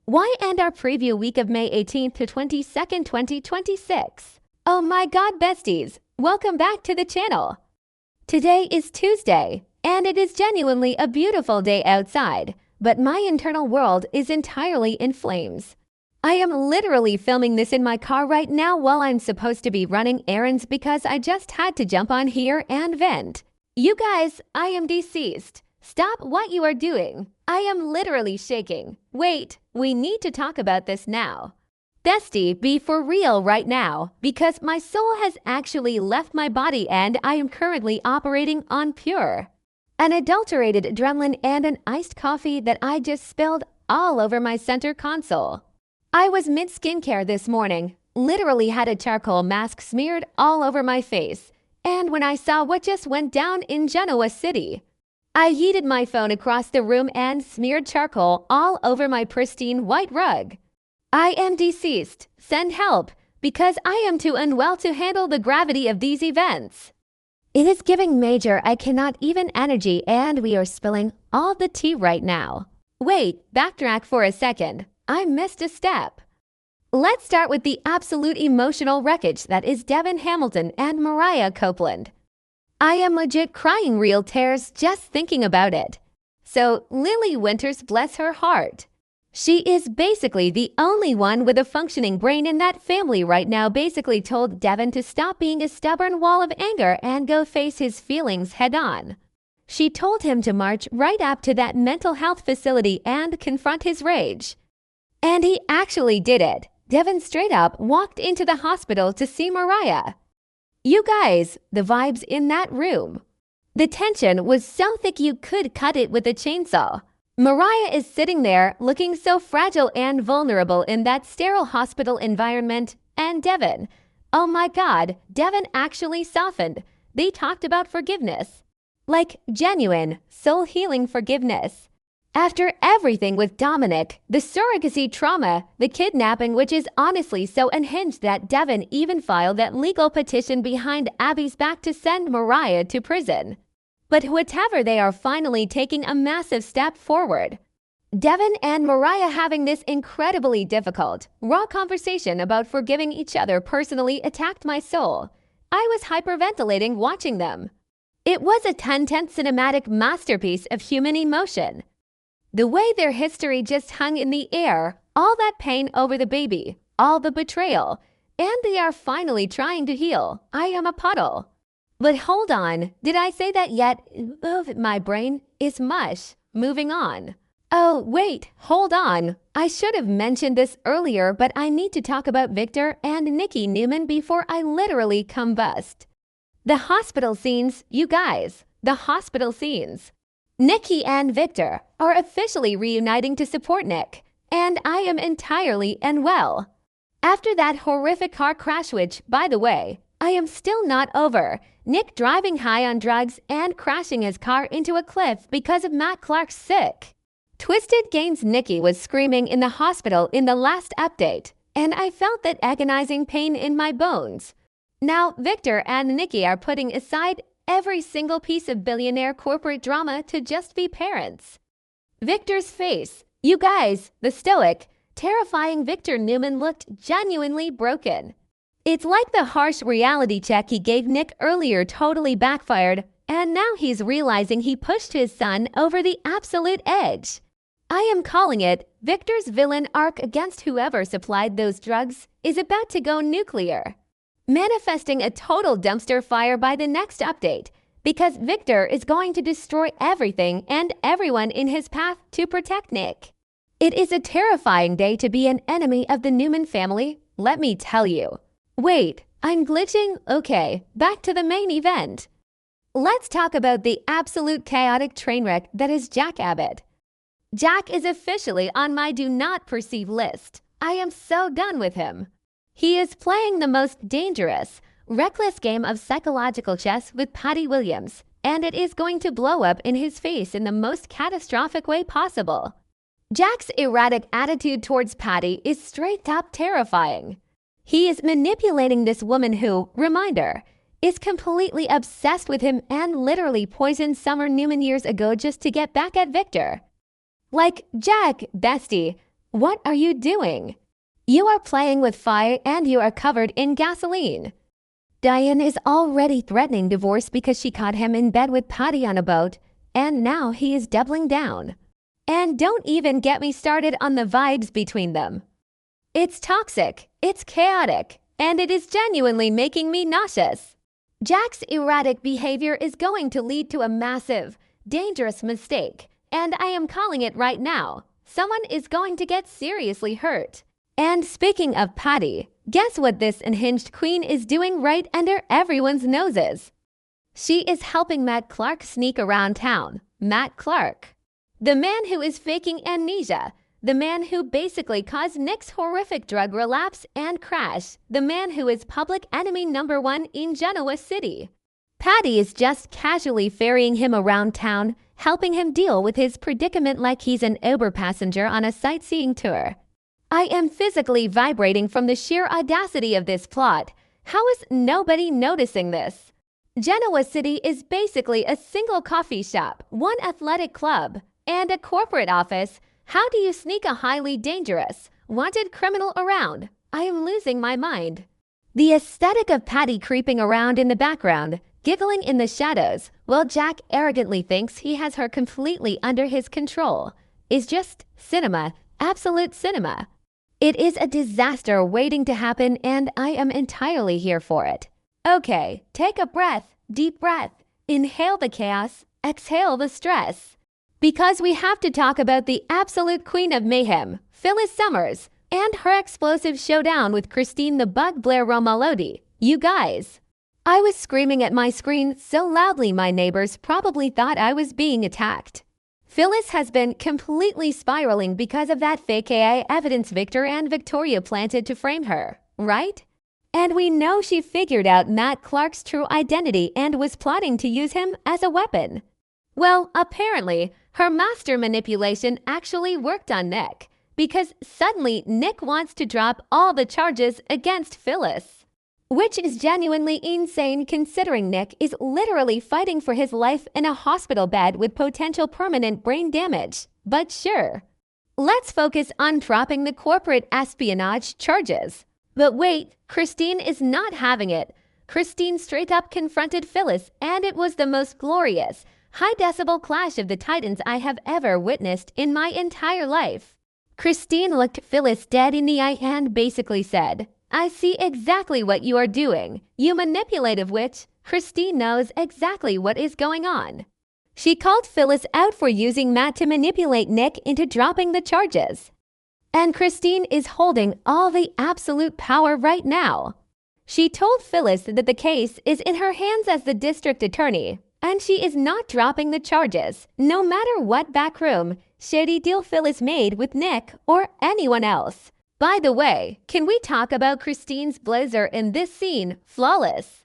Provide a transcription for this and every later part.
Why end our preview week of May 18th to 22nd, 2026? Oh my god, besties! Welcome back to the channel! Today is Tuesday, and it is genuinely a beautiful day outside, but my internal world is entirely in flames. I am literally filming this in my car right now while I'm supposed to be running errands because I just had to jump on here and vent. You guys, I am deceased. Stop what you are doing. I am literally shaking. Wait, we need to talk about this now. Bestie, be for real right now, because my soul has actually left my body and I am currently operating on pure, unadulterated adrenaline and an iced coffee that I just spilled all over my center console. I was mid-skincare this morning, literally had a charcoal mask smeared all over my face, and when I saw what just went down in Genoa City, I yeeted my phone across the room and smeared charcoal all over my pristine white rug. I am deceased. Send help, because I am too unwell to handle the gravity of these events. It is giving major I cannot even energy and we are spilling all the tea right now. Wait, backtrack for a second. I missed a step. Let's start with the absolute emotional wreckage that is Devin Hamilton and Mariah Copeland. I am legit crying real tears just thinking about it. So, Lily Winters, bless her heart. She is basically the only one with a functioning brain in that family right now, basically told Devin to stop being a stubborn wall of anger and go face his feelings head on. She told him to march right up to that mental health facility and confront his rage. And he actually did it. Devin straight up walked into the hospital to see Mariah. You guys, the vibes in that room. The tension was so thick you could cut it with a chainsaw. Mariah is sitting there looking so fragile and vulnerable in that sterile hospital environment, and Devin, oh my god, Devin actually softened. They talked about forgiveness. Like genuine, soul-healing forgiveness. After everything with Dominic, the surrogacy trauma, the kidnapping, which is honestly so unhinged that Devin even filed that legal petition behind Abby's back to send Mariah to prison. But whatever, they are finally taking a massive step forward. Devin and Mariah having this incredibly difficult, raw conversation about forgiving each other personally attacked my soul. I was hyperventilating watching them. It was a 10-10 cinematic masterpiece of human emotion. The way their history just hung in the air, all that pain over the baby, all the betrayal, and they are finally trying to heal. I am a puddle. But hold on, did I say that yet? My brain is mush. Moving on. Oh, wait, hold on. I should have mentioned this earlier, but I need to talk about Victor and Nikki Newman before I literally combust. The hospital scenes, you guys, the hospital scenes. Nikki and Victor are officially reuniting to support Nick, and I am entirely unwell. After that horrific car crash, which, by the way, I am still not over, Nick driving high on drugs and crashing his car into a cliff because of Matt Clark's sick. Twisted Gains Nikki was screaming in the hospital in the last update, and I felt that agonizing pain in my bones. Now, Victor and Nikki are putting aside every single piece of billionaire corporate drama to just be parents. Victor's face, you guys, the stoic, terrifying Victor Newman looked genuinely broken. It's like the harsh reality check he gave Nick earlier totally backfired, and now he's realizing he pushed his son over the absolute edge. I am calling it, Victor's villain arc against whoever supplied those drugs is about to go nuclear. Manifesting a total dumpster fire by the next update, because Victor is going to destroy everything and everyone in his path to protect Nick. It is a terrifying day to be an enemy of the Newman family, let me tell you. Wait, I'm glitching? Okay, back to the main event. Let's talk about the absolute chaotic train wreck that is Jack Abbott. Jack is officially on my do not perceive list. I am so done with him. He is playing the most dangerous, reckless game of psychological chess with Patty Williams, and it is going to blow up in his face in the most catastrophic way possible. Jack's erratic attitude towards Patty is straight up terrifying. He is manipulating this woman who, reminder, is completely obsessed with him and literally poisoned Summer Newman years ago just to get back at Victor. Like, Jack, bestie, What are you doing? You are playing with fire and you are covered in gasoline. Diane is already threatening divorce because she caught him in bed with Patty on a boat, and now he is doubling down. And don't even get me started on the vibes between them. It's toxic, it's chaotic, and it is genuinely making me nauseous. Jack's erratic behavior is going to lead to a massive, dangerous mistake, and I am calling it right now. Someone is going to get seriously hurt. And speaking of Patty, guess what this unhinged queen is doing right under everyone's noses? She is helping Matt Clark sneak around town. Matt Clark, the man who is faking amnesia, the man who basically caused Nick's horrific drug relapse and crash, the man who is public enemy number 1 in Genoa City. Patty is just casually ferrying him around town, helping him deal with his predicament like he's an Uber passenger on a sightseeing tour. I am physically vibrating from the sheer audacity of this plot. How is nobody noticing this? Genoa City is basically a single coffee shop, one athletic club, and a corporate office. How do you sneak a highly dangerous, wanted criminal around? I am losing my mind. The aesthetic of Patty creeping around in the background, giggling in the shadows, while Jack arrogantly thinks he has her completely under his control, is just cinema, absolute cinema. It is a disaster waiting to happen, and I am entirely here for it. Okay, take a breath, deep breath. Inhale the chaos, exhale the stress. Because we have to talk about the absolute queen of mayhem, Phyllis Summers, and her explosive showdown with Christine the Bug Blair Romalotti. You guys. I was screaming at my screen so loudly my neighbors probably thought I was being attacked. Phyllis has been completely spiraling because of that fake AI evidence Victor and Victoria planted to frame her, right? And we know she figured out Matt Clark's true identity and was plotting to use him as a weapon. Well, apparently, her master manipulation actually worked on Nick, because suddenly Nick wants to drop all the charges against Phyllis. Which is genuinely insane considering Nick is literally fighting for his life in a hospital bed with potential permanent brain damage. But sure. Let's focus on dropping the corporate espionage charges. But wait, Christine is not having it. Christine straight up confronted Phyllis, and it was the most glorious, high-decibel clash of the titans I have ever witnessed in my entire life. Christine looked Phyllis dead in the eye and basically said, I see exactly what you are doing, you manipulative witch. Christine knows exactly what is going on. She called Phyllis out for using Matt to manipulate Nick into dropping the charges. And Christine is holding all the absolute power right now. She told Phyllis that the case is in her hands as the district attorney, and she is not dropping the charges, no matter what backroom, shady deal Phyllis made with Nick or anyone else. By the way, can we talk about Christine's blazer in this scene? Flawless.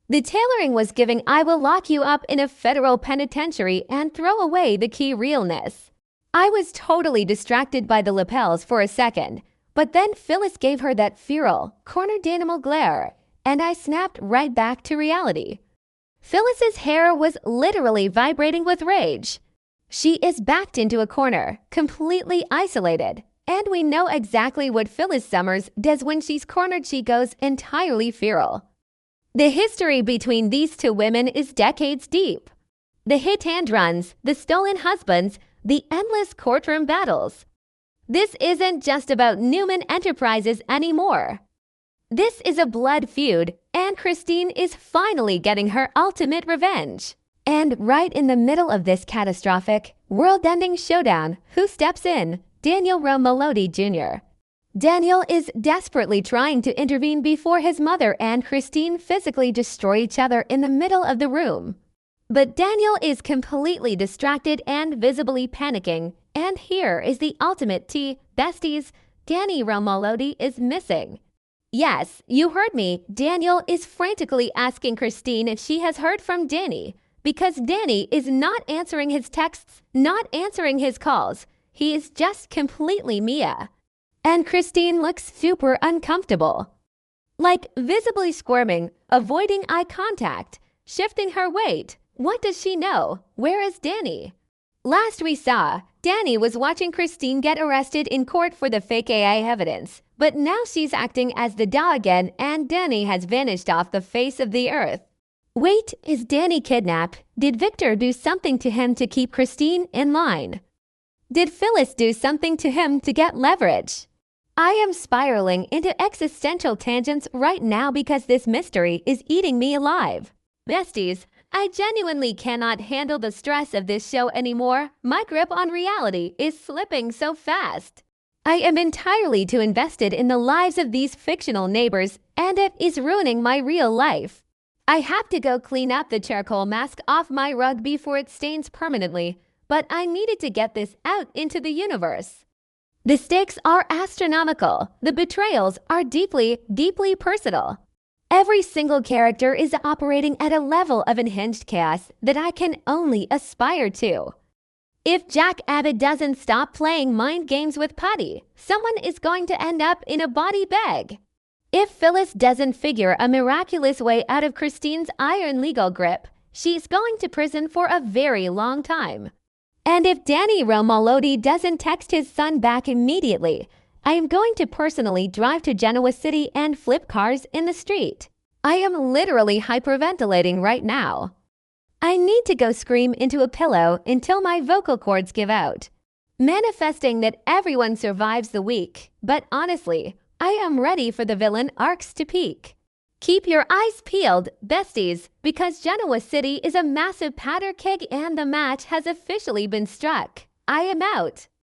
The tailoring was giving I will lock you up in a federal penitentiary and throw away the key realness. I was totally distracted by the lapels for a second, but then Phyllis gave her that feral, cornered animal glare, and I snapped right back to reality. Phyllis's hair was literally vibrating with rage. She is backed into a corner, completely isolated. And we know exactly what Phyllis Summers does when she's cornered. She goes entirely feral. The history between these two women is decades deep. The hit-and runs, the stolen husbands, the endless courtroom battles. This isn't just about Newman Enterprises anymore. This is a blood feud, and Christine is finally getting her ultimate revenge. And right in the middle of this catastrophic, world-ending showdown, who steps in? Daniel Romalotti Jr. Daniel is desperately trying to intervene before his mother and Christine physically destroy each other in the middle of the room. But Daniel is completely distracted and visibly panicking, and here is the ultimate tea, besties, Danny Romalotti is missing. Yes, you heard me, Daniel is frantically asking Christine if she has heard from Danny, because Danny is not answering his texts, not answering his calls. He is just completely Mia. And Christine looks super uncomfortable. Like visibly squirming, avoiding eye contact, shifting her weight. What does she know? Where is Danny? Last we saw, Danny was watching Christine get arrested in court for the fake AI evidence, but now she's acting as the Da again and Danny has vanished off the face of the earth. Wait, is Danny kidnapped? Did Victor do something to him to keep Christine in line? Did Phyllis do something to him to get leverage? I am spiraling into existential tangents right now because this mystery is eating me alive. Besties, I genuinely cannot handle the stress of this show anymore. My grip on reality is slipping so fast. I am entirely too invested in the lives of these fictional neighbors, and it is ruining my real life. I have to go clean up the charcoal mask off my rug before it stains permanently, but I needed to get this out into the universe. The stakes are astronomical. The betrayals are deeply, deeply personal. Every single character is operating at a level of unhinged chaos that I can only aspire to. If Jack Abbott doesn't stop playing mind games with Putty, someone is going to end up in a body bag. If Phyllis doesn't figure a miraculous way out of Christine's iron legal grip, she's going to prison for a very long time. And if Danny Romolodi doesn't text his son back immediately, I am going to personally drive to Genoa City and flip cars in the street. I am literally hyperventilating right now. I need to go scream into a pillow until my vocal cords give out. Manifesting that everyone survives the week, but honestly, I am ready for the villain arcs to peak. Keep your eyes peeled, besties, because Genoa City is a massive powder keg and the match has officially been struck. I am out.